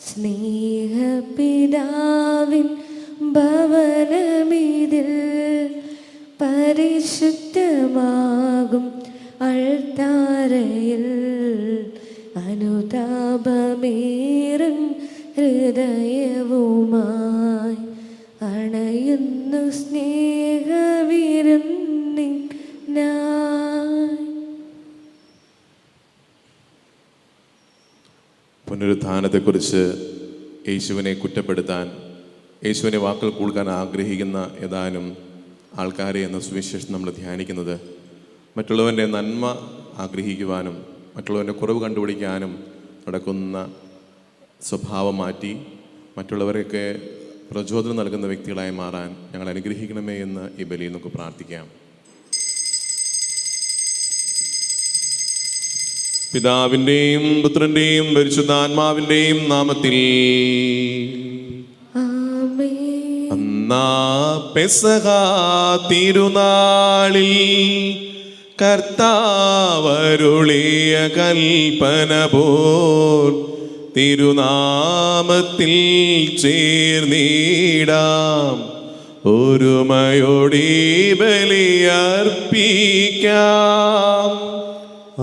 സ്നേഹപിതാവിൻ ഭവനമിതിൽ പരിശുദ്ധമാകും അൾത്താരയിൽ അനുതാപമേറും ഹൃദയവുമായി അണയുന്നു സ്നേഹവിരുന്നിനായി. പുനരുത്ഥാനത്തെക്കുറിച്ച് യേശുവിനെ കുറ്റപ്പെടുത്താൻ, യേശുവിനെ വാക്കുകൾ കേൾക്കാൻ ആഗ്രഹിക്കുന്ന ഏതാനും ആൾക്കാരെ എന്ന സുവിശേഷം നമ്മൾ ധ്യാനിക്കുന്നത് മറ്റുള്ളവൻ്റെ നന്മ ആഗ്രഹിക്കുവാനും മറ്റുള്ളവൻ്റെ കുറവ് കണ്ടുപിടിക്കാനും നടക്കുന്ന സ്വഭാവം മാറ്റി മറ്റുള്ളവരെയൊക്കെ പ്രചോദനം നൽകുന്ന വ്യക്തികളായി മാറാൻ ഞങ്ങൾ അനുഗ്രഹിക്കണമേ എന്ന് ഈ ബലിയിൽ നമുക്ക് പ്രാർത്ഥിക്കാം. പിതാവിൻ്റെയും പുത്രൻ്റെയും പരിശുദ്ധാത്മാവിൻ്റെയും നാമത്തിൽ. അന്നാ പെസഹ തിരുനാളിൽ കർത്താവരുളിയ കൽപ്പന പോൽ തിരുനാമത്തിൽ ചേർന്നിടാം, ഒരുമയോടി ബലിയർപ്പിക്കാം.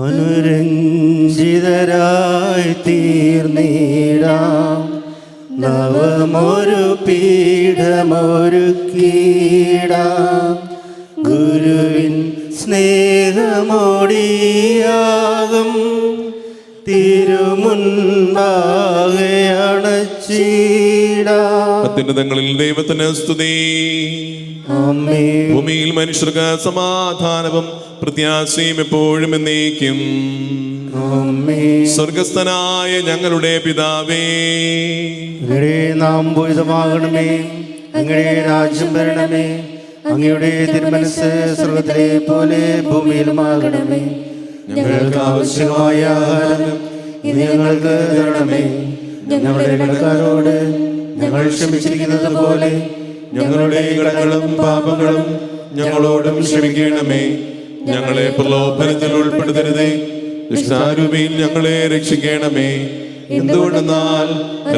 അനുരഞ്ജിതരായി തീർന്നിടാം, നവമൊരു പീഠമൊരുക്കിടാം, ഗുരുവിൻ സ്നേഹമോടിയാകും തിരുമുൻപാകെ അണച്ചിടാം. അത്യുന്നതങ്ങളിൽ ദൈവത്തിന് സ്തുതി. ഭൂമിയിൽ മനുഷ്യർക്ക് സമാധാനവും പ്രത്യാശയും എപ്പോഴും എന്നേക്കും. സ്വർഗസ്ഥനായ ഞങ്ങളുടെ പിതാവേ, അങ്ങയുടെ നാമം പൂജിതമാകണമേ, അങ്ങയുടെ രാജ്യം വരണമേ, അങ്ങയുടെ തിരുമനസ്സ് സ്വർഗത്തിലെ പോലെ ഭൂമിയിലുമാകണമേ. ഞങ്ങൾക്ക് ആവശ്യമായ ആഹാരം ഇന്ന് ഞങ്ങൾക്ക് തരണമേ, ഞങ്ങളുടെ കടക്കാരോട് ഞങ്ങൾ ക്ഷമിച്ചിരിക്കുന്നത് പോലെ ഞങ്ങളുടെ കടങ്ങളും പാപങ്ങളും ഞങ്ങളോടും ക്ഷമിക്കണമേ. ഞങ്ങളെ പ്രലോഭനത്തിൽ ഉൾപ്പെടുത്തരുതേ, ദുഷ്ടാരൂപിയിൽ ഞങ്ങളെ രക്ഷിക്കണമേ. എന്തുകൊണ്ടെന്നാൽ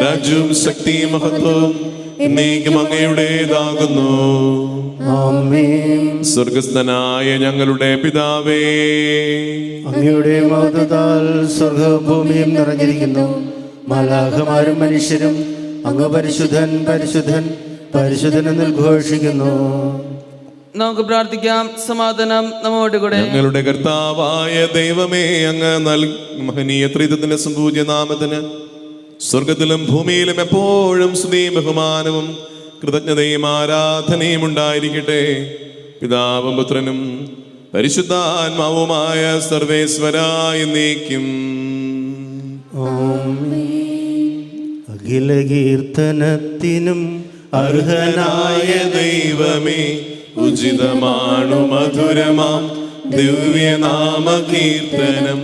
രാജ്യവും ശക്തിയും മഹത്വവും എന്നേക്കും അങ്ങയുടേതാകുന്നു. സ്വർഗസ്ഥനായ ഞങ്ങളുടെ പിതാവേ, അങ്ങയുടെ മഹത്വത്താൽ സ്വർഗഭൂമിയും നിറഞ്ഞിരിക്കുന്നു. മാലാഖമാരും മനുഷ്യരും അങ്ങ് പരിശുദ്ധൻ പരിശുദ്ധൻ പരിശുദ്ധൻ എന്ന് ഘോഷിക്കുന്നു. നമുക്ക് പ്രാർത്ഥിക്കാം. സമാധാനം നമ്മോടുകൂടെ. ഞങ്ങളുടെ കർത്താവായ ദൈവമേ, അങ്ങ് മഹനീയ ത്രിത്വത്തിന്റെ സംപൂജ്യ നാമത്തിന് സ്വർഗത്തിലും ഭൂമിയിലും എപ്പോഴും സ്തുതിയും ബഹുമാനവും കൃതജ്ഞതയും ആരാധനയും ഉണ്ടായിരിക്കട്ടെ. പിതാവും പുത്രനും പരിശുദ്ധാത്മാവുമായ സർവേശ്വരായ എന്നേക്കും. അഖില കീർത്തനത്തിനും അർഹനായ ദൈവമേ, ഉചിതമാണു മധുരമാം ദിവ്യനാമ കീർത്തനം.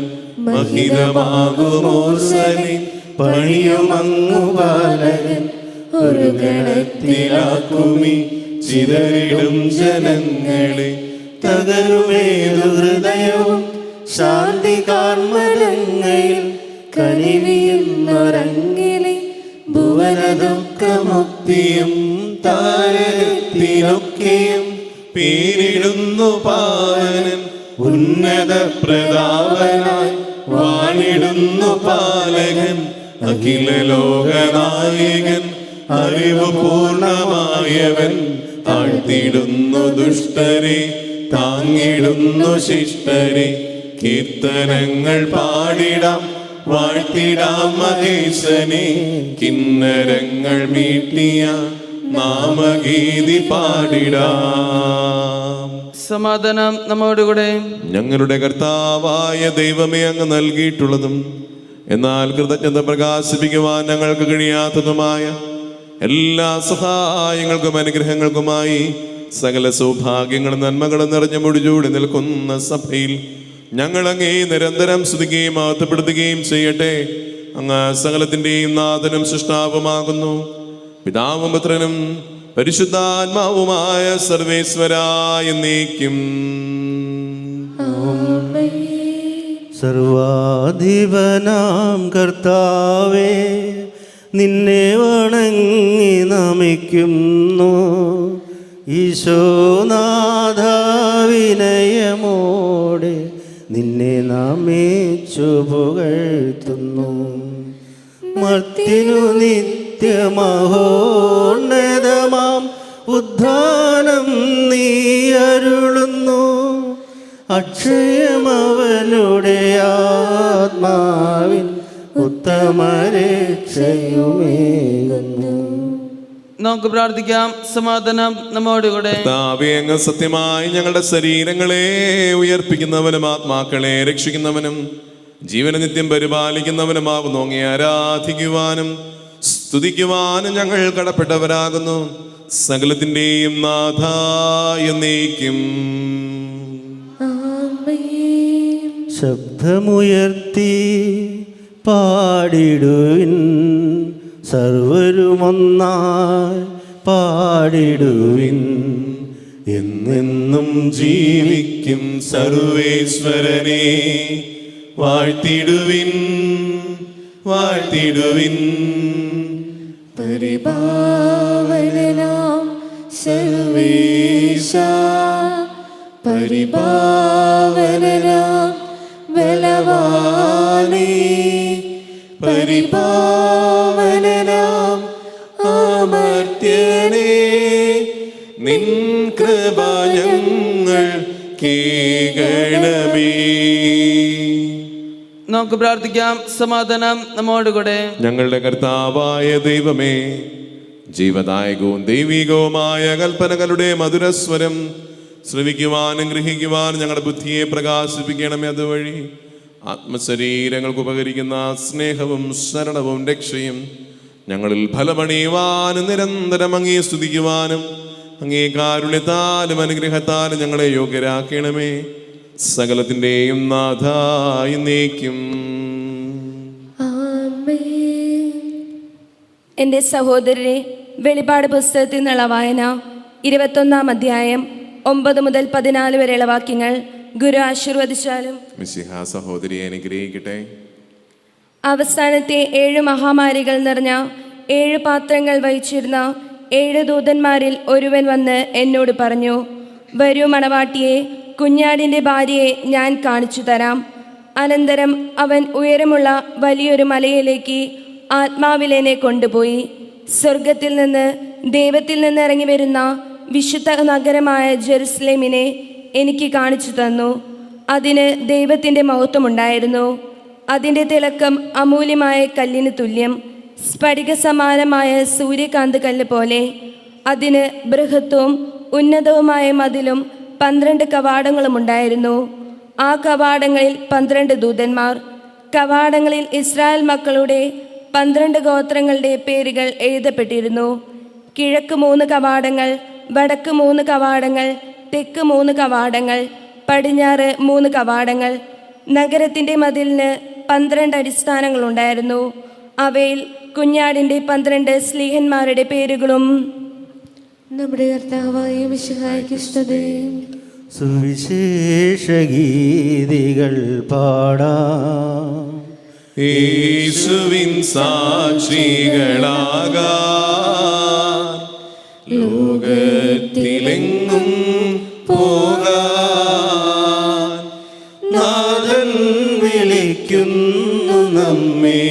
മഹിതമാകുമോസലി പണിയുമങ്ങു ബാലകൻ ഒരു ഗണത്തിലാക്കുമി ചിതറിടും ജനങ്ങളെ. തകരുമേതു ഹൃദയവും ശാന്തി കാർമലങ്ങളിൽ കനിവിയുന്നൊരങ്ങിലെ ഭുവന ദുഃഖമുക്തിയും താരത്തിനൊക്കെയും പേരിടുന്നു പാലൻ. ഉന്നത പ്രതാപനായി വാണിടുന്നു പാലകൻ. അഖില ലോകനായകൻ അറിവ് പൂർണ്ണമായവൻ. താഴ്ത്തിടുന്നു ദുഷ്ടരെ, താങ്ങിടുന്നു ശിഷ്ടരെ. കീർത്തനങ്ങൾ പാടിടാം, വാഴ്ത്തിടാം മഹേശനെ. കിന്നരങ്ങൾ മീട്ടിയ നാമഗീതി പാടിടാം. സമാധാനം നമ്മോടുകൂടെ. ഞങ്ങളുടെ കർത്താവായ ദൈവമേ, അങ്ങ് നൽകിയിട്ടുള്ളതും എന്നാൽ കൃതജ്ഞത പ്രകാശിപ്പിക്കുവാൻ ഞങ്ങൾക്ക് കഴിയാത്തതുമായ എല്ലാ സഹായങ്ങൾക്കും അനുഗ്രഹങ്ങൾക്കുമായി സകല സൗഭാഗ്യങ്ങളും നന്മകളും നിറഞ്ഞ മുടിചൂടി നിൽക്കുന്ന സഭയിൽ ഞങ്ങൾ അങ്ങേ നിരന്തരം സ്തുതിക്കുകയും മഹത്വപ്പെടുത്തുകയും ചെയ്യട്ടെ. അങ്ങ് സകലത്തിൻ്റെയും നാഥനും സൃഷ്ടാവുമാകുന്നു. പിതാവും പുത്രനും പരിശുദ്ധാത്മാവുമായ സർവേശ്വരായ എന്നേക്കും. സർവാധിപനാം കർത്താവേ, നിന്നെ വണങ്ങി നമിക്കുന്നു. ഈശോനാഥ വിനയമോടെ നിന്നെ നമിച്ചു പുകഴ്ത്തുന്നു. മർത്തിനു നിത്യമഹോന്നതമാം ഉദ്ധാനം നീ അരുളുന്നു. അക്ഷയമവനുടെ ആത്മാവിൻ ഉത്തമരക്ഷയുമേകുന്നു. നമുക്ക് പ്രാർത്ഥിക്കാം. സമാധാനം നമ്മോടുകൂടെ. കർത്താവേ, അങ്ങ് സത്യമായി ഞങ്ങളുടെ ശരീരങ്ങളെ ഉയർപ്പിക്കുന്നവനും ആത്മാക്കളെ രക്ഷിക്കുന്നവനും ജീവന നിത്യം പരിപാലിക്കുന്നവനുമാകുന്നു. അങ്ങേ ആരാധിക്കുവാനും സ്തുതിക്കുവാനും ഞങ്ങൾ കടപ്പെട്ടവരാകുന്നു. സകലത്തിന്റെയും നാഥ എന്നേക്കും. ശബ്ദമുയർത്തി പാടിടുവിൻ, സർവരുമൊന്നായി പാടിടുവിൻ. എന്നെന്നും ജീവിക്കും സർവേശ്വരനെ വാഴ്ത്തിടുവിൻ, വാഴ്ത്തിടുവിൻ. പരിപാവനാം സർവേശ, പരിപാവനാം ബലവാനേ, പരിപാവനാം അമർത്യനേ, നിൻ കൃപ ഞങ്ങൾ കേൾക്കണമേ. നമുക്ക് പ്രാർത്ഥിക്കാം. സമാധാനം നമ്മോടുകൂടെ. ഞങ്ങളുടെ കർത്താവായ ദൈവമേ, ജീവദായകവും ദൈവികവുമായ കൽപ്പനകളുടെ മധുരസ്വരം ശ്രവിക്കുവാനും ഗ്രഹിക്കുവാനും ഞങ്ങളുടെ ബുദ്ധിയെ പ്രകാശിപ്പിക്കണമേ. അതുവഴി ആത്മശരീരങ്ങൾക്ക് ഉപകരിക്കുന്ന സ്നേഹവും ശരണവും രക്ഷയും ഞങ്ങളിൽ ഫലമണിയുവാനും നിരന്തരം അങ്ങേ സ്തുതിക്കുവാനും അങ്ങേ കാരുണ്യത്താലും അനുഗ്രഹത്താലും ഞങ്ങളെ യോഗ്യരാക്കണമേ. സകലത്തിന്റെയും നാഥ എന്നേക്കും. എൻ്റെ സഹോദരരെ, വെളിപാട് പുസ്തകത്തിൽ നിന്നുള്ള വായന 21-ാം അധ്യായം 9 മുതൽ 14 വരെയുള്ള വാക്യങ്ങൾ ഗുരു ആശീർവദിച്ചാലും. മിശിഹ സഹോദരിയെ അനുഗ്രഹിക്കട്ടെ. അവസാനത്തെ 7 മഹാമാരികൾ നിറഞ്ഞ 7 പാത്രങ്ങൾ വഹിച്ചിരുന്ന 7 ദൂതന്മാരിൽ ഒരുവൻ വന്ന് എന്നോട് പറഞ്ഞു, വരൂ മണവാട്ടിയെ, കുഞ്ഞാടിൻ്റെ ഭാര്യയെ ഞാൻ കാണിച്ചു തരാം. അനന്തരം അവൻ ഉയരമുള്ള വലിയൊരു മലയിലേക്ക് ആത്മാവിലെന്നെ കൊണ്ടുപോയി. സ്വർഗത്തിൽ നിന്ന് ദൈവത്തിൽ നിന്ന് ഇറങ്ങി വരുന്ന വിശുദ്ധ നഗരമായ ജെറുസലേമിനെ എനിക്ക് കാണിച്ചു തന്നു. അതിന് ദൈവത്തിൻ്റെ മഹത്വമുണ്ടായിരുന്നു. അതിൻ്റെ തിളക്കം അമൂല്യമായ കല്ലിന് തുല്യം, സ്ഫടിക സമാനമായ സൂര്യകാന്ത് കല്ല് പോലെ. അതിന് ബൃഹത്വവും ഉന്നതവുമായ മതിലും 12 കവാടങ്ങളും ഉണ്ടായിരുന്നു. ആ കവാടങ്ങളിൽ 12 ദൂതന്മാർ. കവാടങ്ങളിൽ ഇസ്രായേൽ മക്കളുടെ 12 ഗോത്രങ്ങളുടെ പേരുകൾ എഴുതപ്പെട്ടിരുന്നു. കിഴക്ക് 3 കവാടങ്ങൾ, വടക്ക് 3 കവാടങ്ങൾ, തെക്ക് 3 കവാടങ്ങൾ, പടിഞ്ഞാറ് 3 കവാടങ്ങൾ. നഗരത്തിൻ്റെ മതിലിന് 12 അടിസ്ഥാനങ്ങളുണ്ടായിരുന്നു. അവയിൽ കുഞ്ഞാടിൻ്റെ 12 സ്ലീഹന്മാരുടെ പേരുകളും. നമ്മുടെ കർത്താവായ മിശിഹായ്ക്ക് സ്തുതി. സുവിശേഷ ഗീതികൾ പാടാം, യേശുവിൻ സാക്ഷികളാകാൻ ലോകത്തിലെങ്ങും പോകാൻ നാഥൻ വിളിക്കുന്നു നമ്മെ.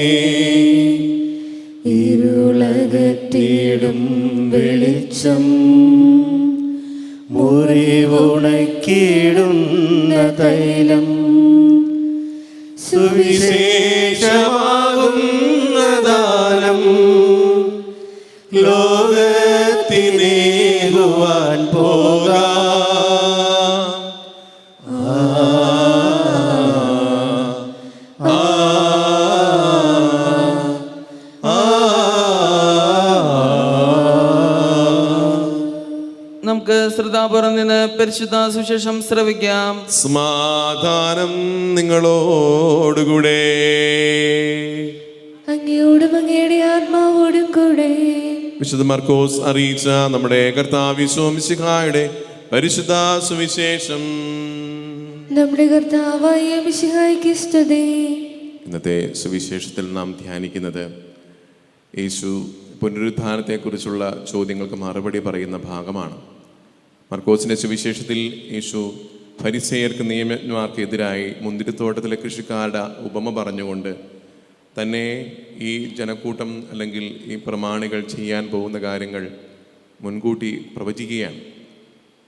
ഇരുളകത്തിടും വെളിച്ചം, മുറിവുണക്കിടുന്ന തൈലം, സുവിശേഷമാകുന്ന ദാനം ലോകത്തിനേകുവാൻ പോകാം. നമുക്ക് ശ്രദ്ധാപൂർവം നിന്ന് പരിശുദ്ധ സുവിശേഷം ശ്രവിക്കാം. സമാധാനം നിങ്ങളോടുകൂടെ. അങ്ങയോടും അങ്ങയുടെ ആത്മാവോടും കൂടെ. വിശുദ്ധ മർക്കോസ് അറിയിച്ച നമ്മുടെ കർത്താവ് മിശിഹായുടെ പരിശുദ്ധ സുവിശേഷം. നമ്മുടെ കർത്താവായ മിശിഹായ്ക്ക് സ്തുതി. ഇന്നത്തെ സുവിശേഷത്തിൽ നാം ധ്യാനിക്കുന്നത് യേശു പുനരുത്ഥാനത്തെക്കുറിച്ചുള്ള ചോദ്യങ്ങൾക്ക് മറുപടി പറയുന്ന ഭാഗമാണ്. മർക്കോസിൻ്റെ സുവിശേഷത്തിൽ യേശു ഫരിസേയർക്ക് നിയമജ്ഞന്മാർക്കെതിരായി മുന്തിരിത്തോട്ടത്തിലെ കൃഷിക്കാരുടെ ഉപമ പറഞ്ഞുകൊണ്ട് തന്നെ ഈ ജനക്കൂട്ടം അല്ലെങ്കിൽ ഈ പ്രമാണികൾ ചെയ്യാൻ പോകുന്ന കാര്യങ്ങൾ മുൻകൂട്ടി പ്രവചിക്കുകയാണ്.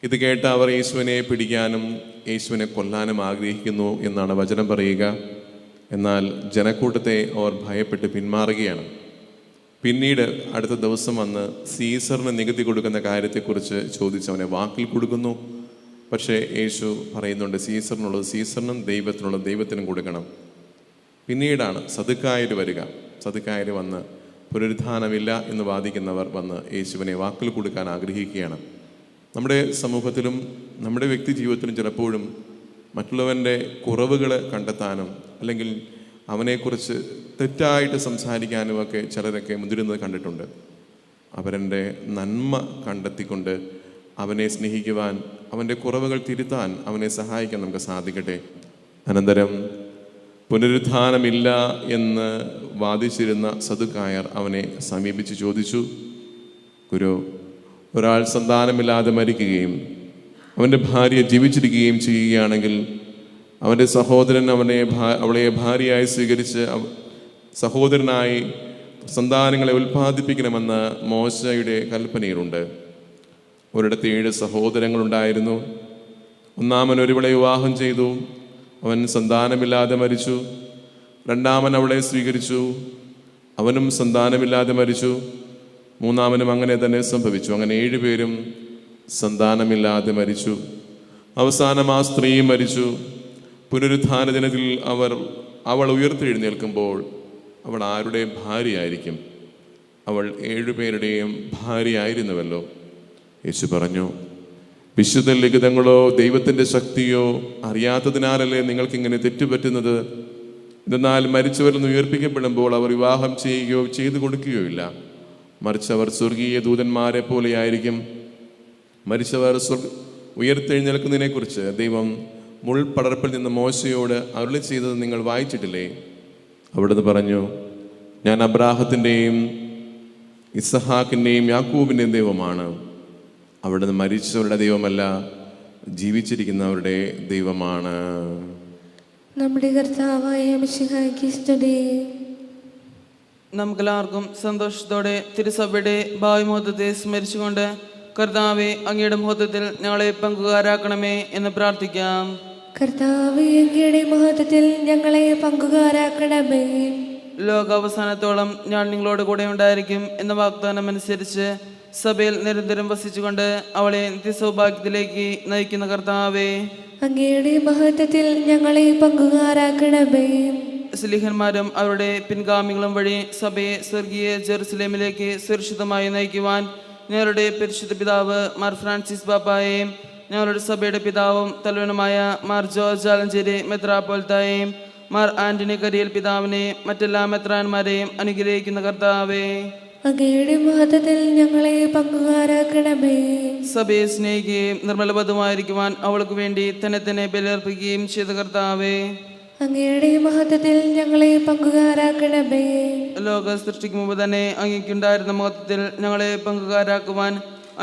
ഇത് കേട്ട അവർ യേശുവിനെ പിടിക്കാനും യേശുവിനെ കൊല്ലാനും ആഗ്രഹിക്കുന്നു എന്നാണ് വചനം പറയുക. എന്നാൽ ജനക്കൂട്ടത്തെ അവർ ഭയപ്പെട്ട് പിന്മാറുകയാണ്. പിന്നീട് അടുത്ത ദിവസം വന്ന് സീസറിന് നികുതി കൊടുക്കുന്ന കാര്യത്തെക്കുറിച്ച് ചോദിച്ച് അവനെ വാക്കിൽ കൊടുക്കുന്നു. പക്ഷേ യേശു പറയുന്നുണ്ട്, സീസറിനുള്ളത് സീസറിനും ദൈവത്തിനുള്ളത് ദൈവത്തിനും കൊടുക്കണം. പിന്നീടാണ് സദുക്കായർ വരിക. സദുക്കായർ വന്ന് പുനരുത്ഥാനമില്ല എന്ന് വാദിക്കുന്നവർ വന്ന് യേശുവിനെ വാക്കിൽ കൊടുക്കാൻ ആഗ്രഹിക്കുകയാണ്. നമ്മുടെ സമൂഹത്തിലും നമ്മുടെ വ്യക്തി ജീവിതത്തിലും ചിലപ്പോഴും മറ്റുള്ളവൻ്റെ കുറവുകൾ കണ്ടെത്താനും അല്ലെങ്കിൽ അവനെക്കുറിച്ച് തെറ്റായിട്ട് സംസാരിക്കാനുമൊക്കെ ചിലരൊക്കെ മുതിരുന്നത് കണ്ടിട്ടുണ്ട്. അവരുടെ നന്മ കണ്ടെത്തിക്കൊണ്ട് അവനെ സ്നേഹിക്കുവാൻ, അവൻ്റെ കുറവുകൾ തിരുത്താൻ അവനെ സഹായിക്കാൻ നമുക്ക് സാധിക്കട്ടെ. അനന്തരം പുനരുത്ഥാനമില്ല എന്ന് വാദിച്ചിരുന്ന സദുക്കായർ അവനെ സമീപിച്ച് ചോദിച്ചു, ഗുരു, ഒരാൾ സന്താനമില്ലാതെ മരിക്കുകയും അവൻ്റെ ഭാര്യ ജീവിച്ചിരിക്കുകയും ചെയ്യുകയാണെങ്കിൽ അവൻ്റെ സഹോദരൻ അവളെ ഭാര്യയായി സ്വീകരിച്ച് സഹോദരനായി സന്താനങ്ങളെ ഉൽപ്പാദിപ്പിക്കണമെന്ന് മോശയുടെ കൽപ്പനയിലുണ്ട്. ഒരിടത്ത് 7 സഹോദരങ്ങളുണ്ടായിരുന്നു. ഒന്നാമൻ ഒരുവളെ വിവാഹം ചെയ്തു, അവൻ സന്താനമില്ലാതെ മരിച്ചു. രണ്ടാമൻ അവളെ സ്വീകരിച്ചു, അവനും സന്താനമില്ലാതെ മരിച്ചു. മൂന്നാമനും അങ്ങനെ തന്നെ സംഭവിച്ചു. അങ്ങനെ 7 പേരും സന്താനമില്ലാതെ മരിച്ചു. അവസാനം ആ സ്ത്രീ മരിച്ചു. പുനരുത്ഥാന ദിനത്തിൽ അവൾ ഉയർത്തെഴുന്നേൽക്കുമ്പോൾ അവൾ ആരുടെ ഭാര്യയായിരിക്കും? അവൾ 7 പേരുടെയും ഭാര്യയായിരുന്നുവല്ലോ. യേശു പറഞ്ഞു, വിശുദ്ധ ലിഖിതങ്ങളോ ദൈവത്തിൻ്റെ ശക്തിയോ അറിയാത്തതിനാലല്ലേ നിങ്ങൾക്കിങ്ങനെ തെറ്റുപറ്റുന്നത്? എന്നാൽ മരിച്ചവരിൽ നിന്ന് ഉയർപ്പിക്കപ്പെടുമ്പോൾ അവർ വിവാഹം ചെയ്യുകയോ ചെയ്തു കൊടുക്കുകയോ ഇല്ല. മറിച്ച് അവർ സ്വർഗീയ ദൂതന്മാരെ പോലെയായിരിക്കും. മരിച്ചവർ ഉയർത്തെഴുന്നേൽക്കുന്നതിനെക്കുറിച്ച് ദൈവം മുൾപടർപ്പിൽ നിന്ന് മോശയോട് അരുളി ചെയ്തത് നിങ്ങൾ വായിച്ചിട്ടില്ലേ? അവിടുന്ന് പറഞ്ഞു, ഞാൻ അബ്രാഹത്തിൻ്റെയും ഇസഹാക്കിൻ്റെയും യാക്കൂബിൻ്റെയും ദൈവമാണ്. അവിടുന്ന് മരിച്ചവരുടെ ദൈവമല്ല, ജീവിച്ചിരിക്കുന്നവരുടെ ദൈവമാണ്. നമ്മുടെ കർത്താവായ മിശിഹായ്ക്ക് സ്തുതി. നമുക്കെല്ലാവർക്കും സന്തോഷത്തോടെ തിരുസഭയുടെ ഭാവി മുഹൂർത്തത്തെ സ്മരിച്ചുകൊണ്ട് കർത്താവെ, അങ്ങയുടെ മുഹൂർത്തത്തിൽ ഞങ്ങളെ പങ്കുകാരാക്കണമേ എന്ന് പ്രാർത്ഥിക്കാം. കർത്താവേ, അങ്ങയുടെ മഹത്വത്തിൽ ഞങ്ങളെ പങ്കുകാരാക്കണമേ. ലോകാവസാനത്തോളം ഞാൻ നിങ്ങളോട് കൂടെ ഉണ്ടായിരിക്കും എന്ന വാഗ്ദാനം അനുസരിച്ച് സഭയിൽ നിരന്തരം വസിച്ചുകൊണ്ട് അവളെ നിത്യസൗഭാഗ്യത്തിലേക്ക് നയിക്കുന്ന കർത്താവേ, അങ്ങയുടെ മഹത്വത്തിൽ ഞങ്ങളെ പങ്കുകാരാക്കണമേ. സ്ലീഹന്മാരും അവരുടെ പിൻഗാമികളും വഴി സഭയെ സ്വർഗീയ ജെറുസലേമിലേക്ക് സുരക്ഷിതമായി നയിക്കുവാൻ ഞങ്ങളുടെ പരിശുദ്ധ പിതാവ് മാർ ഫ്രാൻസിസ് പാപ്പായെയും ഞങ്ങളുടെ സഭയുടെ പിതാവും തലവനുമായ മാർ ജോർജ് ആലഞ്ചേരി മെത്രാപ്പോൽത്തായെയും മാർ ആന്റണി കരിയൽ പിതാവിനെ മറ്റെല്ലാ മെത്രാന്മാരെയും അനുഗ്രഹിക്കുന്ന കർത്താവേ, അങ്ങയുടെ മഹത്വത്തിൽ ഞങ്ങളെ പങ്കുകാരാക്കണമേ. സഭയെ സ്നേഹിക്കുകയും നിർമ്മലബദ്ധമായിരിക്കുവാൻ അവൾക്ക് വേണ്ടി തന്നെ ബലിയർപ്പിക്കുകയും ചെയ്ത കർത്താവേ, അങ്ങയുടെ മഹത്വത്തിൽ ഞങ്ങളെ പങ്കുകാരാക്കണമേ. ലോക സൃഷ്ടിക്ക് മുമ്പ് തന്നെ അങ്ങേക്കുണ്ടായിരുന്ന മഹത്വത്തിൽ ഞങ്ങളെ പങ്കുകാരാക്കുവാൻ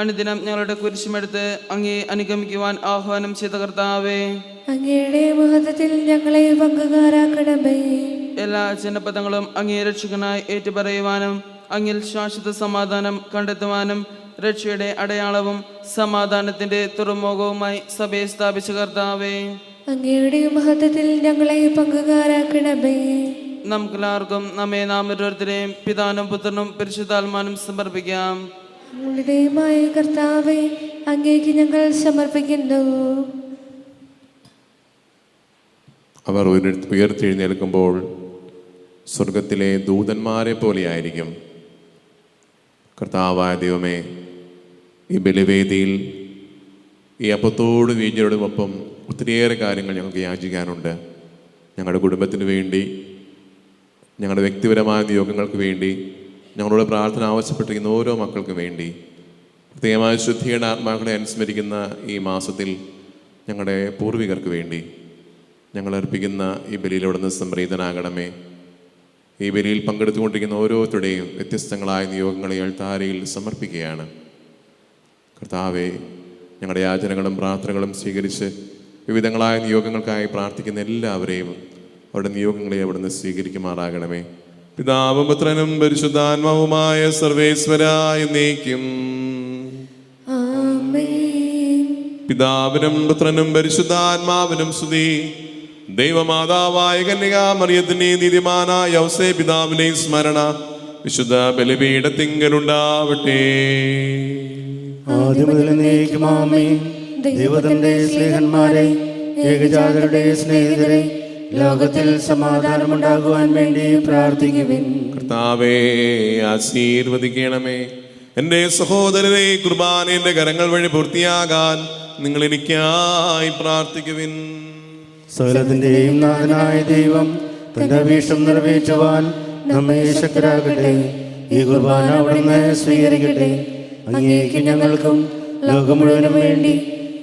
അനുദിനം ഞങ്ങളുടെ കുരിശുമെടുത്ത് അങ്ങേ അനുഗമിക്കുവാൻ ആഹ്വാനം ചെയ്ത കർത്താവേ, അങ്ങയുടെ മഹത്വത്തിൽ ഞങ്ങളെ പങ്കുകാരാക്കണമേ. എല്ലാ ജനപദങ്ങളും അങ്ങേ രക്ഷകനായി ഏറ്റുപറയുവാനും അങ്ങിൽ ശാശ്വത സമാധാനം കണ്ടെത്തുവാനും രക്ഷയുടെ അടയാളവും സമാധാനത്തിന്റെ തുറമുഖവുമായി സഭയെ സ്ഥാപിച്ച കർത്താവേ, അങ്ങയുടെ മഹത്വത്തിൽ ഞങ്ങളെ പങ്കുകാരാക്കണമേ. നമുക്കെല്ലാവർക്കും നമ്മെ നാം ഓരോരുത്തരെയും പിതാനും പുത്രനും പരിശുദ്ധാത്മാനും സമർപ്പിക്കാം. ഞങ്ങളുടെ ദൈവമായ കർത്താവേ, അങ്ങേക്ക് ഞങ്ങൾ സമർപ്പിക്കുന്നു. അവർ ഉയർത്തെഴുന്നേൽക്കുമ്പോൾ സ്വർഗത്തിലെ ദൂതന്മാരെ പോലെയായിരിക്കും. കർത്താവായ ദൈവമേ, ഈ ബലിവേദിയിൽ ഈ അപ്പത്തോടും വീഞ്ഞോടുമൊപ്പം ഒത്തിരിയേറെ കാര്യങ്ങൾ ഞങ്ങൾക്ക് യാചിക്കാനുണ്ട്. ഞങ്ങളുടെ കുടുംബത്തിന് വേണ്ടി, ഞങ്ങളുടെ വ്യക്തിപരമായ നിയോഗങ്ങൾക്ക് വേണ്ടി, ഞങ്ങളോട് പ്രാർത്ഥന ആവശ്യപ്പെട്ടിരിക്കുന്ന ഓരോ മക്കൾക്ക് വേണ്ടി, പ്രത്യേകമായ ശുദ്ധിയുടെ ആത്മാക്കളെ അനുസ്മരിക്കുന്ന ഈ മാസത്തിൽ ഞങ്ങളുടെ പൂർവികർക്ക് വേണ്ടി ഞങ്ങൾ അർപ്പിക്കുന്ന ഈ ബലിയിലൂടെ നിന്ന് സംപ്രീതനാകണമേ. ഈ ബലിയിൽ പങ്കെടുത്തുകൊണ്ടിരിക്കുന്ന ഓരോരുത്തരുടെയും വ്യത്യസ്തങ്ങളായ നിയോഗങ്ങളെ അൾത്താരയിൽ സമർപ്പിക്കുകയാണ്. കർത്താവെ, ഞങ്ങളുടെ യാചനകളും പ്രാർത്ഥനകളും സ്വീകരിച്ച് വിവിധങ്ങളായ നിയോഗങ്ങൾക്കായി പ്രാർത്ഥിക്കുന്ന എല്ലാവരെയും അവരുടെ നിയോഗങ്ങളെ അവിടുന്ന് സ്വീകരിക്കുമാറാകണമേ. പിതാവും പുത്രനും പരിശുദ്ധാത്മാവുമായ സർവേശ്വരായ എന്നേക്കും. പിതാവിനും പുത്രനും പരിശുദ്ധാത്മാവിനും സ്തുതി. ദൈവമാതാവായ കന്യകാമറിയത്തിന്റെ നീതിമാനായ ഔസേ പിതാവിനെ സ്മരണ വിശുദ്ധ ബലിപീഠത്തിങ്കലുണ്ടാവട്ടെ. ദൈവത്തിന്റെ സ്നേഹന്മാരെ, ഏകജാതരുടെ സ്നേഹിതരെ, ലോകത്തിൽ സമാധാനമുണ്ടാകുവാൻ വേണ്ടി പ്രാർത്ഥിക്കുവിൻ. കർത്താവേ, ആശീർവദിക്കണമേ. എൻ്റെ സഹോദരരെ, കുർബാന എൻ്റെ കരങ്ങൾ വഴി പൂർത്തിയാകാൻ നിങ്ങൾ എനിക്കായി പ്രാർത്ഥിക്കുവിൻ. സകലത്തിന്റെയും നാഥനായ ദൈവം തന്റെ അഭീഷ്ടം നിറവേറ്റുവാൻ നമ്മെ ശക്തരാകട്ടെ. ഈ കുർബാന അവിടുന്ന് സ്വീകരിക്കട്ടെ. അങ്ങേക്ക് ഞങ്ങൾക്കും ലോകം മുഴുവനും വേണ്ടി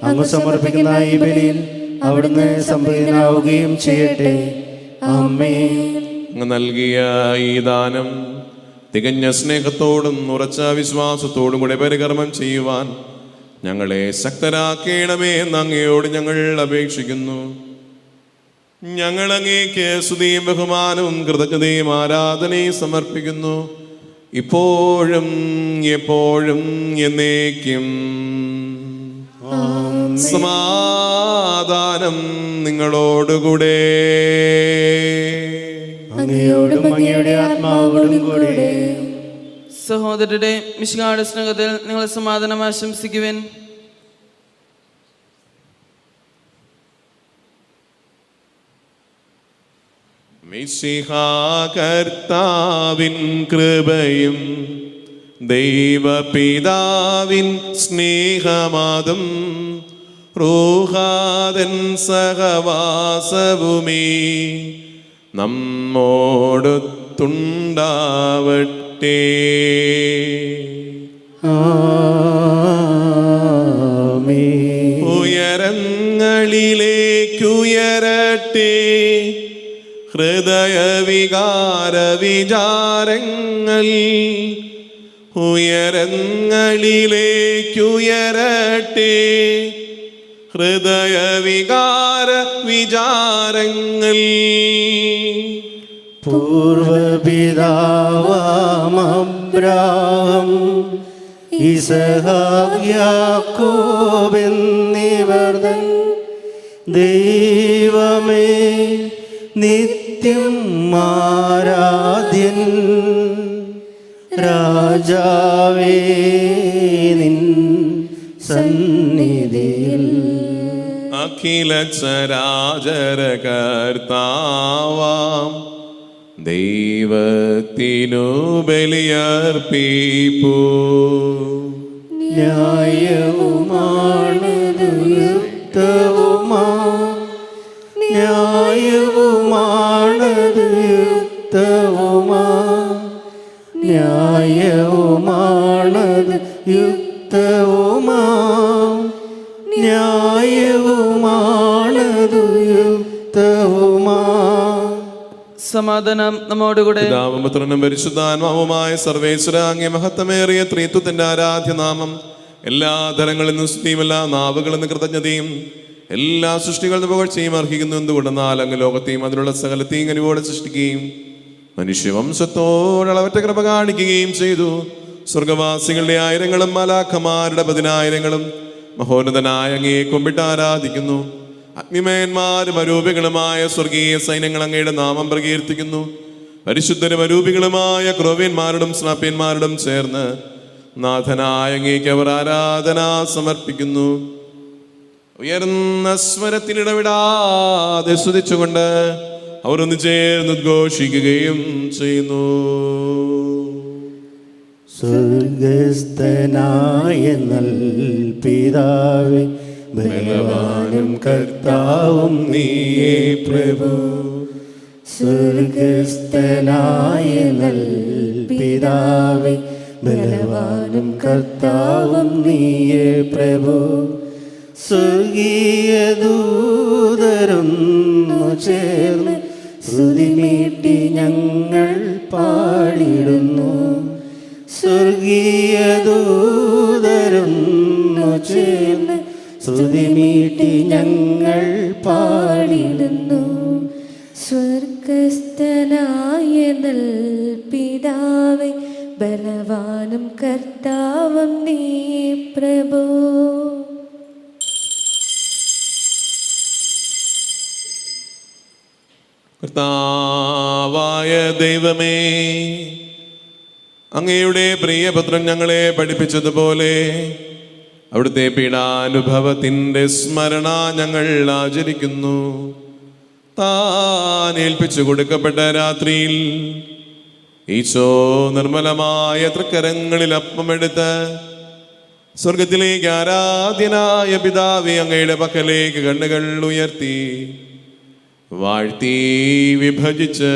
അങ്ങ് സമർപ്പിക്കുന്ന ഈ ബലിയിൽ അവിടുന്ന് സംപ്രീതനാവുകയും ചെയ്യട്ടെ. ആമേൻ. അങ്ങ് നൽകിയ ഈ ദാനം തികഞ്ഞ സ്നേഹത്തോടും ഉറച്ച വിശ്വാസത്തോടും കൂടെ പരികർമ്മം ചെയ്യുവാൻ ഞങ്ങളെ ശക്തരാക്കണമേ എന്ന് അങ്ങയോട് ഞങ്ങൾ അപേക്ഷിക്കുന്നു. ഞങ്ങൾ അങ്ങേക്ക് സ്തുതിയും ബഹുമാനവും കൃതജ്ഞതയും ആരാധനയും സമർപ്പിക്കുന്നു, ഇപ്പോഴും എപ്പോഴും എന്നേക്കും. സമാധാനം നിങ്ങളോടുകൂടെ. അങ്ങയോടും അങ്ങയുടെ ആത്മാവോടും കൂടെ. സഹോദരരുടെ മിശിഹായുടെ സ്നേഹത്തിൽ നിങ്ങൾ സമാധാനം ആശംസിക്കുവിൻ. മിശിഹാ കർത്താവിൻ കൃപയും ദൈവപിതാവിൻ സ്നേഹമാതും റൂഹാദൻ സഹവാസവുമീ നമ്മോടൊത്തുണ്ടാവട്ടെ. ആമേൻ. ഉയരങ്ങളിലേക്കുയരട്ടെ ഹൃദയവികാര വിചാരങ്ങൾ. ഉയരങ്ങളിലേക്കുയരട്ടെ ഹൃദയവികാര വിചാരങ്ങൾ. പൂർവപിതാവാം അബ്രാഹാം, ഇസഹാക്ക്, യാക്കോബ് എന്നിവർ തൻ ദൈവമേ നിത്യം ആരാധ്യൻ. രാജാവേ നിൻ സന്നിധിയിൽ അഖില ചരാചര കർത്താവാം ദൈവത്തിനു ബലിയർപ്പിപ്പൂ. ന്യായവുമാണത് യുക്തവുമാ, ന്യായവുമാണത് യുക്തവുമാ, ന്യായവുമാണത് യുക്തവുമാ, ന്യായവുമാണത് യുക്തവുമാ. സമാധാനം നമ്മോടുകൂടെ. പിതാവും പുത്രനും പരിശുദ്ധാത്മാവുമായ സർവേശ്വര, അങ്ങേ മഹത്വമേറിയ ത്രിത്വത്തിന്റെ ആരാധ്യനാമം എല്ലാ തലങ്ങളിൽ നിന്നും സ്തുതിയും എല്ലാ നാവുകളിൽ നിന്ന് കൃതജ്ഞതയും എല്ലാ സൃഷ്ടികളിൽ നിന്ന് പുകഴ്ചയും അർഹിക്കുന്നു. എന്തുകൊണ്ടെന്നാൽ അങ്ങ് ലോകത്തെയും അതിലുള്ള സകലത്തെയും കനിവോടെ സൃഷ്ടിക്കുകയും മനുഷ്യവംശത്തോടളവറ്റ കൃപ കാണിക്കുകയും ചെയ്തു. സ്വർഗവാസികളുടെ ആയിരങ്ങളും മലാഖമാരുടെ 10,000ങ്ങളും മഹോന്നതനായ അങ്ങയെ കുമ്പിട്ട് ആരാധിക്കുന്നു. അഗ്നിമയന്മാരും അരൂപികളുമായ സ്വർഗീയ സൈന്യങ്ങൾ അങ്ങയുടെ നാമം പ്രകീർത്തിക്കുന്നു. പരിശുദ്ധരും അരൂപികളുമായ ക്രോവ്യന്മാരോടും സ്നാപ്യന്മാരോടും ചേർന്ന് നാഥനായ അങ്ങേക്ക് അവർ ആരാധന സമർപ്പിക്കുന്നു. ഉയർന്ന സ്വരത്തിനിടവിടാതെ സ്തുതിച്ചുകൊണ്ട് അവർ ഒന്ന് ചേർന്ന് ഉദ്ഘോഷിക്കുകയും ചെയ്യുന്നു. സ്വർഗസ്ഥനായ പിതാവേ, ബലവാനും കർത്താവും നീയേ പ്രഭു. സ്വർഗസ്ഥനായ പിതാവേ, ബലവാനും കർത്താവും നീയേ പ്രഭു. സ്വർഗീയ ദൂതരൊന്നു ചേർന്ന് സ്തുതിമീട്ടി മീട്ടി ഞങ്ങൾ പാടിടുന്നു. സ്വർഗീയ ദൂതരൊന്നു ചേർന്ന് സ്തുതി മീട്ടി ഞങ്ങൾ പാടിടുന്നു. സ്വർഗസ്ഥനായ നൽ പിതാവേ, ബലവാനും കർത്താവും നീ പ്രഭോ. കർത്താവായ ദൈവമേ, അങ്ങയുടെ പ്രിയപുത്രൻ ഞങ്ങളെ പഠിപ്പിച്ചതുപോലെ അവിടുത്തെ പീഡാനുഭവത്തിൻ്റെ സ്മരണ ഞങ്ങൾ ആചരിക്കുന്നു. താൻ ഏൽപ്പിച്ചു കൊടുക്കപ്പെട്ട രാത്രിയിൽ ഈശോ നിർമ്മലമായ തൃക്കരങ്ങളിൽ അപ്പമെടുത്ത് സ്വർഗത്തിലേക്ക് ആരാധ്യനായ പിതാവേ അങ്ങയുടെ പക്കലേക്ക് കണ്ണുകൾ ഉയർത്തി വാഴ്ത്തി വിഭജിച്ച്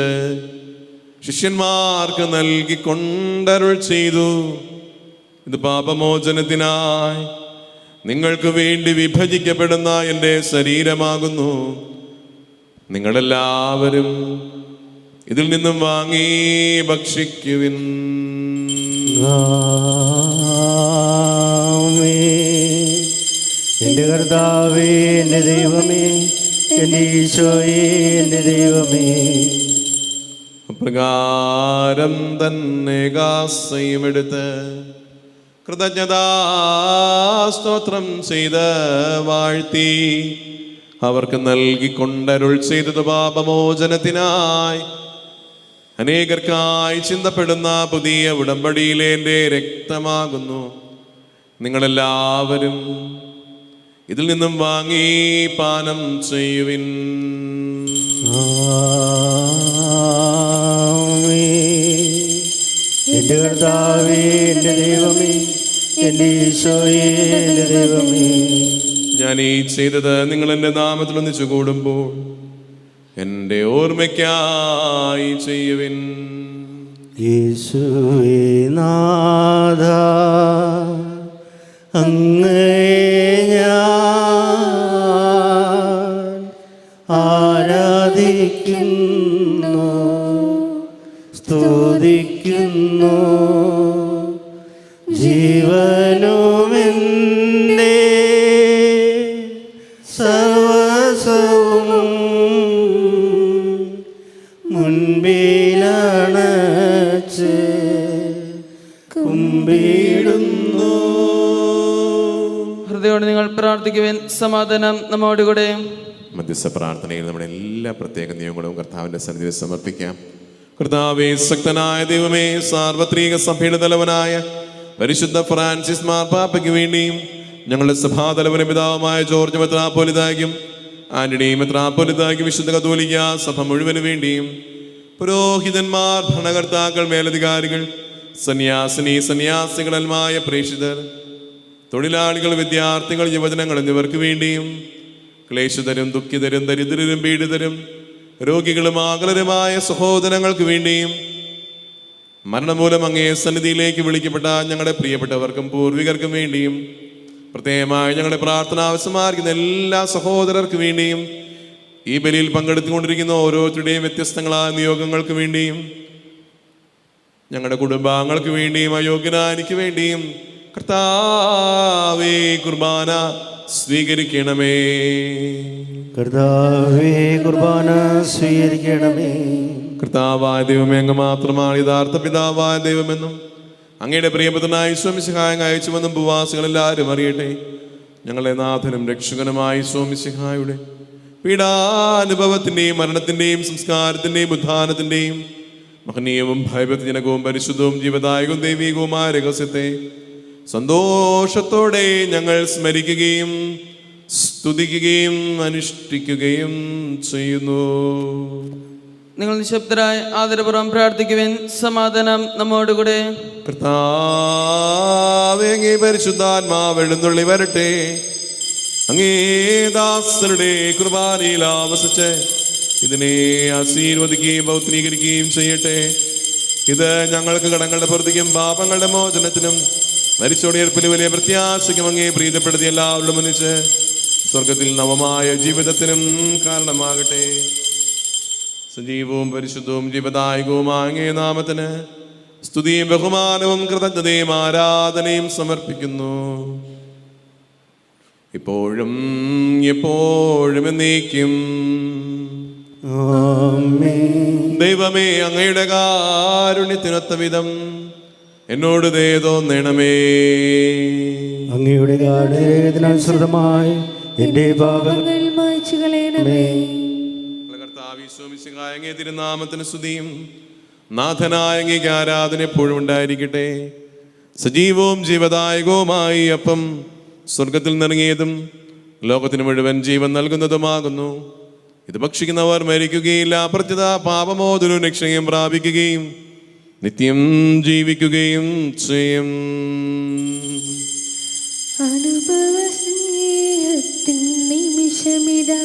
ശിഷ്യന്മാർക്ക് നൽകിക്കൊണ്ടരുൾ ചെയ്തു. ഇത് പാപമോചനത്തിനായി നിങ്ങൾക്ക് വേണ്ടി വിഭജിക്കപ്പെടുന്ന എൻ്റെ ശരീരമാകുന്നു. നിങ്ങളെല്ലാവരും ഇതിൽ നിന്നും വാങ്ങി ഭക്ഷിക്കുവിൻ. എൻ്റെ കർത്താവേ, എൻ്റെ ദൈവമേ, എൻ്റെ ഈശോയേ, എൻ്റെ ദൈവമേ. പ്രകാരം തന്നെ കാസയുമെടുത്ത് കൃതജ്ഞതാ സ്തോത്രം ചെയ്ത് വാഴ്ത്തി അവർക്ക് നൽകിക്കൊണ്ടരുൾ ചെയ്തത് പാപമോചനത്തിനായി അനേകർക്കായി ചിന്തപ്പെടുന്ന പുതിയ ഉടമ്പടിയിലെ എൻ്റെ രക്തമാകുന്നു. നിങ്ങളെല്ലാവരും ഇതിൽ നിന്നും വാങ്ങി പാനം ചെയ്യുവിൻ. എൻ്റെ കർത്താവേ, എൻ്റെ ദൈവമേ, എൻ്റെ ഈശോയേ, എൻ്റെ ദൈവമേ. ഞാൻ ഈ ചെയ്തത് നിങ്ങൾ എൻ്റെ നാമത്തിൽ ഒന്നിച്ചു കൂടുമ്പോൾ എൻ്റെ ഓർമ്മയ്ക്കായി ചെയ്യുവിൻ. യേശുവേ നാഥ, അങ്ങയെ ഞാൻ ആരാധിക്കുന്നു, സ്തുതിക്കുന്നു. ജീവനുമെൻ്റെ സർവസ്വവും മുൻപിലണച്ച് കുമ്പിടുന്നു. ഹൃദയോടെ നിങ്ങൾ പ്രാർത്ഥിക്കുവാൻ. സമാധാനം നമ്മോടുകൂടെ. മധ്യസ്ഥ പ്രാർത്ഥനയിൽ നമ്മുടെ എല്ലാ പ്രത്യേക നിയമങ്ങളും കർത്താവിൻ്റെ സന്നിധിയിൽ സമർപ്പിക്കാം. കർത്താവേ, ശക്തനായ ദൈവമേ, സാർവത്രിക സഭയുടെ തലവനായ പരിശുദ്ധ ഫ്രാൻസിസ് മാർപ്പാപ്പയ്ക്ക് വേണ്ടിയും ഞങ്ങളുടെ സഭാതലവനും പിതാവുമായ ജോർജ് മെത്രാപ്പോലിതായ്ക്കും ആന്റണി മെത്രാപ്പോലിതായ്ക്കും വിശുദ്ധ കത്തോലിക്ക സഭ മുഴുവന് വേണ്ടിയും പുരോഹിതന്മാർ, ഭരണകർത്താക്കൾ, മേലധികാരികൾ, സന്യാസികളൽമായ പ്രേക്ഷിതർ, തൊഴിലാളികൾ, വിദ്യാർത്ഥികൾ, യുവജനങ്ങൾ എന്നിവർക്ക് വേണ്ടിയും ക്ലേശിതരും ദുഃഖിതരും ദരിദ്രരും പീഡിതരും രോഗികളും ആകുലരുമായ സഹോദരങ്ങൾക്ക് വേണ്ടിയും മരണം മൂലം അങ്ങേ സന്നിധിയിലേക്ക് വിളിക്കപ്പെട്ട ഞങ്ങളുടെ പ്രിയപ്പെട്ടവർക്കും പൂർവികർക്കും വേണ്ടിയും പ്രത്യേകമായി ഞങ്ങളുടെ പ്രാർത്ഥന ആവശ്യമായിരിക്കുന്ന എല്ലാ സഹോദരർക്ക് വേണ്ടിയും ഈ ബലിയിൽ പങ്കെടുത്തുകൊണ്ടിരിക്കുന്ന ഓരോരുത്തരുടെയും വ്യത്യസ്തങ്ങളായ നിയോഗങ്ങൾക്ക് വേണ്ടിയും ഞങ്ങളുടെ കുടുംബാംഗങ്ങൾക്ക് വേണ്ടിയും അയോഗ്യനായ എനിക്ക് വേണ്ടിയും കർത്താവേ കുർബാന സ്വീകരിക്കണമേ. കർത്താവേ, കുർബാന സ്വീകരിക്കണമേ. കർത്താവായ ദൈവമേ, അങ്ങ് മാത്രമാണ് യഥാർത്ഥ പിതാവായ ദൈവമെന്നും അങ്ങയുടെ പ്രിയപുത്രനായ ഈശോ മിശിഹായെ അയച്ചുവെന്നും ഭൂവാസികളെല്ലാവരും അറിയട്ടെ. ഞങ്ങളെ നാഥനും രക്ഷകനുമായ ഈശോ മിശിഹായുടെ പീഡാനുഭവത്തിൻ്റെയും മരണത്തിൻ്റെയും സംസ്കാരത്തിൻ്റെയും ഉത്ഥാനത്തിൻ്റെയും മഹനീയവും ഭയഭക്തിജനകവും പരിശുദ്ധവും ജീവദായകവും ദൈവികവുമായ രഹസ്യത്തെ സന്തോഷത്തോടെ ഞങ്ങൾ സ്മരിക്കുകയും സ്തുതിക്കുകയും അനുഷ്ഠിക്കുകയും ചെയ്യുന്നു. നിങ്ങൾ നിശബ്ദരായി ആദരപൂർവ്വം പ്രാർത്ഥിക്കുവാൻ. സമാധാനം നമ്മോടുകൂടെ. കർത്താവേ, അങ്ങേ പരിശുദ്ധാത്മാവ് എഴുന്നള്ളി വരട്ടെ. അങ്ങേ ദാസരുടെ കുർബാനയിൽ ആവസിച്ച് ഇതിനെ ആശീർവദിക്കുകയും പൗത്രീകരിക്കുകയും ചെയ്യട്ടെ. ഇത് ഞങ്ങൾക്ക് കടങ്ങളുടെ പൊറുതിക്കും പാപങ്ങളുടെ മോചനത്തിനും മരിച്ചോടിയേർപ്പിന് വലിയ പ്രത്യാശയ്ക്കും അങ്ങേ പ്രീതപ്പെടുത്തി എല്ലാവരോടും ഒന്നിച്ച് സ്വർഗത്തിൽ നവമായ ജീവിതത്തിനും കാരണമാകട്ടെ. സജീവവും പരിശുദ്ധവും ജീവദായകവുമായ അങ്ങേ നാമത്തിന് സ്തുതിയും ബഹുമാനവും കൃതജ്ഞതയും ആരാധനയും സമർപ്പിക്കുന്നു, ഇപ്പോഴും എപ്പോഴും എന്നേക്കും. ദൈവമേ, അങ്ങയുടെ കാരുണ്യത്തിനൊത്ത വിധം എന്നോട് ദയ തോന്നണമേ. അങ്ങയുടെ കാരുണ്യത്തിനനുസൃതമായി എന്റെ പാപങ്ങൾ മായ്ച്ചു കളയണമേ. അങ്ങേ തിരുനാമത്തിന് സ്തുതിയും നാഥനായ അങ്ങേക്ക് ആരാധന എപ്പോഴും ഉണ്ടായിരിക്കട്ടെ. സജീവവും ജീവദായകവുമായി അപ്പം സ്വർഗത്തിൽ നിറങ്ങിയതും ലോകത്തിന് മുഴുവൻ ജീവൻ നൽകുന്നതുമാകുന്നു. ഇത് ഭക്ഷിക്കുന്നവർ മരിക്കുകയില്ല, പ്രത്യുത പാപമോചനവും രക്ഷയും പ്രാപിക്കുകയും നിത്യം ജീവിക്കുകയും ചെയ്യും. അനുഭവ സ്നേഹത്തിൻ നിമിഷമിതാ,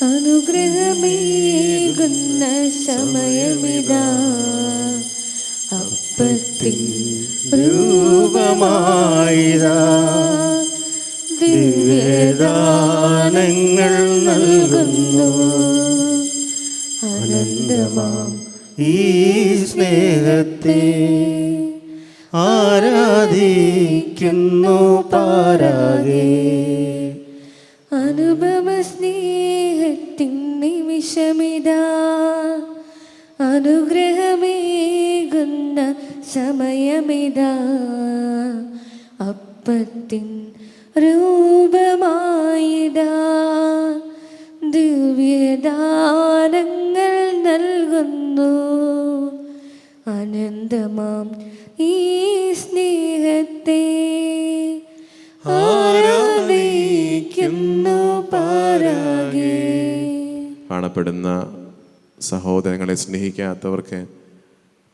അനുഗ്രഹമേകുന്ന സമയമിതാ, അപ്പത്തിൻ രൂപമായിതാ ദിവ്യദാനങ്ങൾ നൽകുന്നു. അനന്തമാം ഈ സ്നേഹത്തെ ആരാധിക്കുന്നു പാരാകെ. അനുഭവ സ്നേഹത്തിൻ നിമിഷമിതാ, അനുഗ്രഹമേകുന്ന സമയമിതാ, അപ്പത്തിൻ രൂപമായിതാ ദിവ്യദാനങ്ങൾ നൽകുന്നു. അനന്തമാം ഈ സ്നേഹത്തെ ആരാധിക്കുന്നു പാരാകെ. കാണപ്പെടുന്ന സഹോദരങ്ങളെ സ്നേഹിക്കാത്തവർക്ക്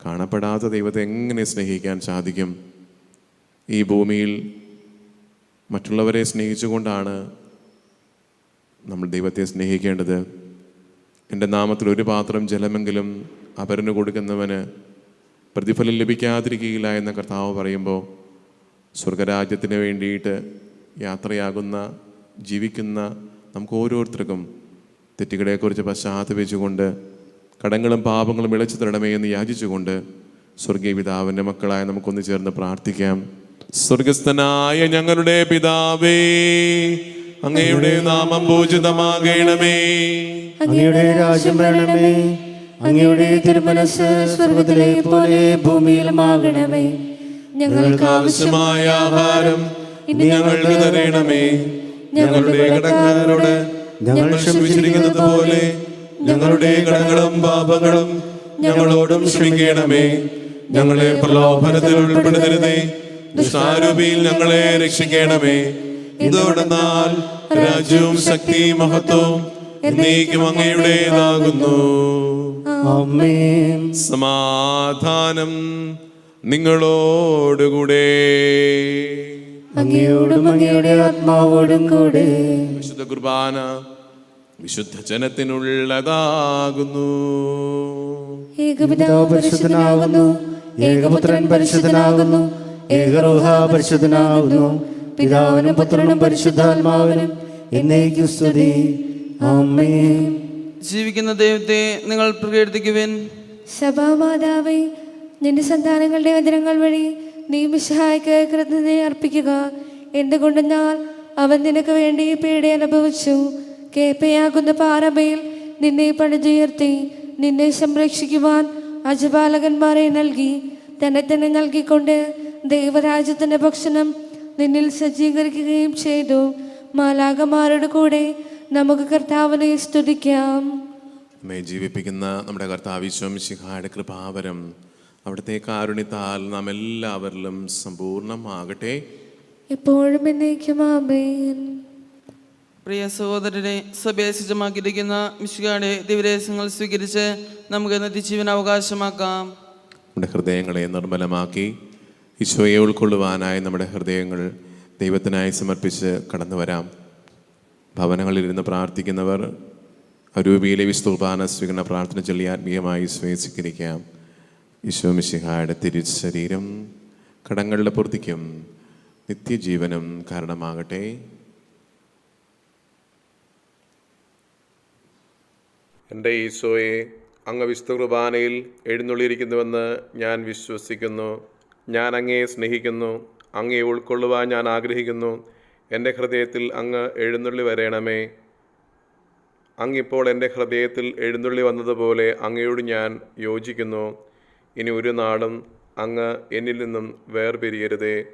കാണപ്പെടാത്ത ദൈവത്തെ എങ്ങനെ സ്നേഹിക്കാൻ സാധിക്കും? ഈ ഭൂമിയിൽ മറ്റുള്ളവരെ സ്നേഹിച്ചുകൊണ്ടാണ് നമ്മൾ ദൈവത്തെ സ്നേഹിക്കേണ്ടത്. എൻ്റെ നാമത്തിൽ ഒരു പാത്രം ജലമെങ്കിലും അപരന് കൊടുക്കുന്നവന് പ്രതിഫലം ലഭിക്കാതിരിക്കുകയില്ല എന്ന കർത്താവ് പറയുമ്പോൾ, സ്വർഗരാജ്യത്തിന് വേണ്ടിയിട്ട് യാത്രയാകുന്ന ജീവിക്കുന്ന നമുക്ക് ഓരോരുത്തർക്കും തെറ്റുകളെക്കുറിച്ച് പശ്ചാത്തപിച്ചുകൊണ്ട് കടങ്ങളും പാപങ്ങളും ഇളച്ചു തരണമേ എന്ന് യാചിച്ചുകൊണ്ട് സ്വർഗീയ പിതാവിൻ്റെ മക്കളായ നമുക്കൊന്ന് ചേർന്ന് പ്രാർത്ഥിക്കാം. സ്വർഗസ്ഥനായ ഞങ്ങളുടെ പിതാവേ, അങ്ങയുടെ നാമം പൂജിതമാകണമേ. അങ്ങയുടെ രാജ്യം വരണമേ. അങ്ങയുടെ തിരുമനസ്സ് സ്വർഗ്ഗത്തിലെ പോലെ ഭൂമിയിലുമാകണമേ. ഞങ്ങൾക്ക് ആവശ്യമായ ആഹാരം ഇന്ന് ഞങ്ങൾക്ക് തരണമേ. ഞങ്ങളുടെ കടക്കാരോട് ഞങ്ങൾ ക്ഷമിച്ചിരിക്കുന്നത് പോലെ ഞങ്ങളുടെ കടങ്ങളും പാപങ്ങളും ഞങ്ങളോടും ക്ഷമിക്കണമേ. ഞങ്ങളെ പ്രലോഭനത്തിൽ ഉൾപ്പെടുത്തരുതേ, ദുഷ്ടാരൂപിയിൽ ഞങ്ങളെ രക്ഷിക്കണമേ. ഇതോടെന്നാൽ രാജ്യവും ശക്തിയും മഹത്വവും എന്നേക്കും അങ്ങയുടേതാകുന്നു. ആമേൻ. സമാധാനം നിങ്ങളോടുകൂടെ. അങ്ങയോടും അങ്ങയുടെ ആത്മാവോടും കൂടെ. വിശുദ്ധ കുർബാന വിശുദ്ധ ജനത്തിനുള്ളതാകുന്നു. ഏകപിതാവ് പരിശുദ്ധനാകുന്നു, ഏകപുത്രൻ പരിശുദ്ധനാകുന്നു, ഏകരൂഹ പരിശുദ്ധനാകുന്നു. പിതാവിനും പുത്രനും പരിശുദ്ധാത്മാവിനും എന്നേക്കും സ്തുതി. ആമേൻ. ജീവിക്കുന്ന ദൈവത്തെ നിങ്ങൾ പ്രകീർത്തിക്കുവിൻ. സഭാമാതാവേ, നിന്റെ സന്താനങ്ങളുടെ വചനങ്ങൾ വഴി നീ മിശിഹായ്ക്ക് കൃതജ്ഞത അർപ്പിക്കുക. എന്തുകൊണ്ടെന്നാൽ അവൻ നിനക്ക് വേണ്ടി പീഡ അനുഭവിച്ചു. കേപ്പയാകുന്ന പാറമേൽ നിന്നെ പണിതുയർത്തി നിന്നെ സംരക്ഷിക്കുവാൻ അജപാലകന്മാരെ നൽകി. തന്നെ തന്നെ നൽകിക്കൊണ്ട് ദൈവരാജ്യത്തിൻ്റെ ഭക്ഷണം നിന്നിൽ സജ്ജീകരിക്കുകയും ചെയ്തു. മാലാഖമാരുടെ കൂടെ നമുക്ക് കർത്താവിനെ സ്തുതിക്കാം. നമ്മെ ജീവിപ്പിക്കുന്ന നമ്മുടെ കർത്താവ് ഈശോ മിശിഹായുടെ കൃപാവരം അവിടുത്തെ കാരുണ്യത്താൽ നാം എല്ലാവരിലും സമ്പൂർണ്ണമാകട്ടെ, എപ്പോഴും എന്നേക്കും. ആമേൻ. പ്രിയ സഹോദരരെ, സഭയെ സജ്ജമാക്കിയിരിക്കുന്ന മിശിഹായുടെ ദിവ്യരഹസ്യങ്ങൾ സ്വീകരിച്ച് നമുക്ക് നിത്യജീവൻ അവകാശമാക്കാം. നമ്മുടെ ഹൃദയങ്ങളെ നിർമ്മലമാക്കി ഈശോയെ ഉൾക്കൊള്ളുവാനായി നമ്മുടെ ഹൃദയങ്ങൾ ദൈവത്തിനായി സമർപ്പിച്ച് കടന്നു വരാം. ഭവനങ്ങളിലിരുന്ന് പ്രാർത്ഥിക്കുന്നവർ അരൂപിയിലെ വിശുദ്ധ കുർബാന സ്വീകരണ പ്രാർത്ഥന ചൊല്ലി ആത്മീയമായി സ്വീകരിക്കാം. ഈശോ മിശിഹായുടെ തിരുശരീരം കടങ്ങളുടെ പൂർത്തിക്കും നിത്യജീവനും കാരണമാകട്ടെ. എൻ്റെ ഈശോയെ, അങ്ങ് വിശുദ്ധ കുർബാനയിൽ എഴുന്നള്ളിയിരിക്കുന്നുവെന്ന് ഞാൻ വിശ്വസിക്കുന്നു. ഞാൻ അങ്ങയെ സ്നേഹിക്കുന്നു. അങ്ങയെ ഉൾക്കൊള്ളുവാൻ ഞാൻ ആഗ്രഹിക്കുന്നു. എൻ്റെ ഹൃദയത്തിൽ അങ്ങ് എഴുന്നള്ളി വരണമേ. അങ്ങിപ്പോൾ എൻ്റെ ഹൃദയത്തിൽ എഴുന്നള്ളി വന്നതുപോലെ അങ്ങയോട് ഞാൻ യോജിക്കുന്നു. ഇനി ഒരു നാളും അങ്ങ് എന്നിൽ നിന്നും വേർപിരിയരുതേ.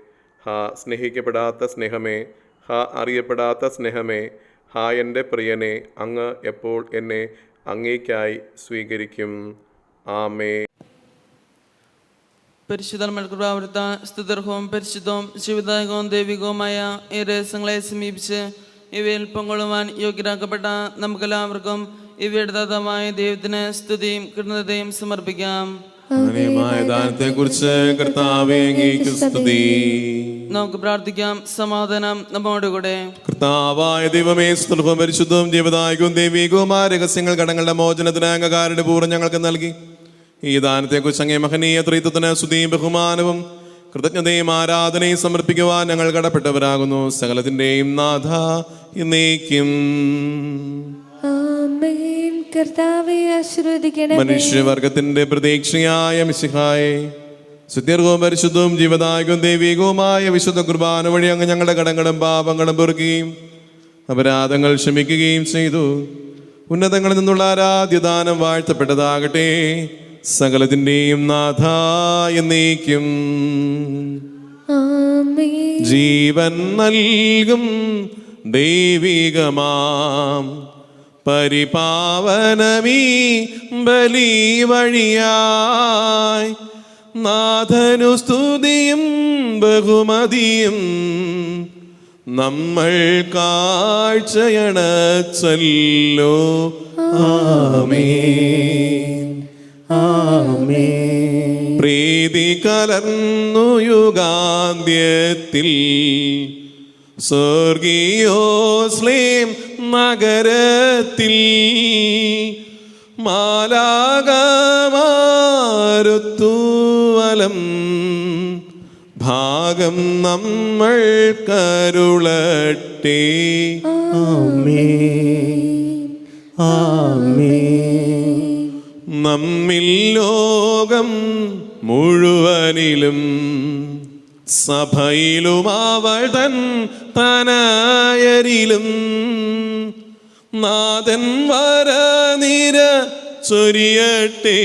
ഹാ സ്നേഹിക്കപ്പെടാത്ത സ്നേഹമേ, ഹാ അറിയപ്പെടാത്ത സ്നേഹമേ, ഹാ എൻ്റെ പ്രിയനെ, അങ്ങ് എപ്പോൾ എന്നെ അങ്ങേയ്ക്കായി സ്വീകരിക്കും. ആമേ. പരിശുദ്ധ സ്തുതർഹവും പരിശുദ്ധവും ജീവദായകവും ദൈവികവുമായ ഈ രഹസ്യങ്ങളെ സമീപിച്ച് ഇവയിൽ പങ്കുകൊള്ളുവാൻ യോഗ്യരാക്കപ്പെട്ട നമുക്കെല്ലാവർക്കും ഇവയുടെ ദാതാവായ ദൈവത്തിന് സ്തുതിയും കൃതജ്ഞതയും സമർപ്പിക്കാം. ദാനത്തെക്കുറിച്ച് കർത്താവേ അങ്ങേക്ക് സ്തുതി. നമുക്ക് പ്രാർത്ഥിക്കാം. സമാധാനം നമ്മോടുകൂടെ. കർത്താവായ ദൈവമേ, സ്തുതിയും പരിശുദ്ധവും ജീവദായകവും ദൈവികവുമായ രഹസ്യങ്ങൾ കടങ്ങളുടെ മോചനത്തിന് അങ്ങകാരുടെ പൂർവ്വം ഞങ്ങൾക്ക് നൽകി. ഈ ദാനത്തെക്കുറിച്ച് അങ്ങേ മഹനീയ ത്രിത്വത്തിന് സ്തുതിയും ബഹുമാനവും കൃതജ്ഞതയും ആരാധനയും സമർപ്പിക്കുവാൻ ഞങ്ങൾ കടപ്പെട്ടവരാകുന്നു. സകലത്തിന്റെയും നാഥ എന്നേക്കും. ആമേൻ. കർത്താവേ ആശീർവദിക്കണമേ. മനുഷ്യവർഗത്തിന്റെ പ്രതീക്ഷയായ മിശിഹായെ, സുത്യർഹവും പരിശുദ്ധവും ജീവദായകവും ദൈവികവുമായ വിശുദ്ധ കുർബാന വഴി അങ്ങ് ഞങ്ങളുടെ കടങ്ങളും പാപങ്ങളും പൊറുക്കുകയും അപരാധങ്ങൾ ക്ഷമിക്കുകയും ചെയ്തു. ഉന്നതങ്ങളിൽ നിന്നുള്ള ആരാധ്യദാനം വാഴ്ത്തപ്പെട്ടതാകട്ടെ. സകലത്തിന്റെയും നാഥ എന്നേക്കും. ആമേൻ. ജീവൻ നൽകും ദൈവികമാം പരിപാവനമീ ബലി വഴിയായി നാഥനു സ്തുതിയും ബഹുമതിയും നമ്മൾ കാഴ്ചയണച്ചല്ലോ. ആമേൻ. ആമേൻ. പ്രീതി കലർന്നു യുഗാന്ത്യത്തിൽ സ്വർഗീയോസ്ലേം നഗരത്തിൽ മാലാകമാരുത്തുവലം ഭാഗം നമ്മൾ കരുളട്ടെ. ആമേൻ. ആമേൻ. നമ്മിൽ ലോകം മുഴുവനിലും സഭയിലും അവൾ തൻ തനയരിലും നാഥൻ വരനിര ചൊരിയട്ടെ.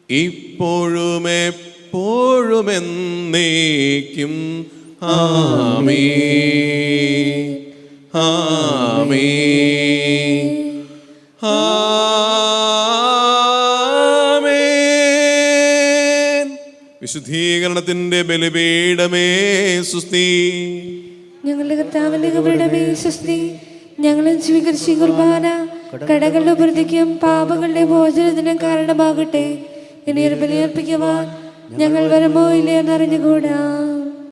ഇപ്പോഴും എപ്പോഴും എന്നേക്കും. ആമേൻ. ആമേൻ. ആമേൻ. വിശുദ്ധീകരണത്തിന്റെ ബലിപീഠമേ സുസ്തി. ഞങ്ങളുടെ കർത്താവിന്റെ കബറിടമേ സ്വസ്തി. ഞങ്ങളും സ്വീകരിച്ച ഈ കുർബാന കടകളുടെ പ്രതിക്കും പാപങ്ങളുടെ മോചനത്തിനും കാരണമാകട്ടെ. ഇനി ഒരു ബലിയർപ്പിക്കുവാൻ ഞങ്ങൾ വരുമോ ഇല്ലയെന്നറിഞ്ഞുകൂടാ.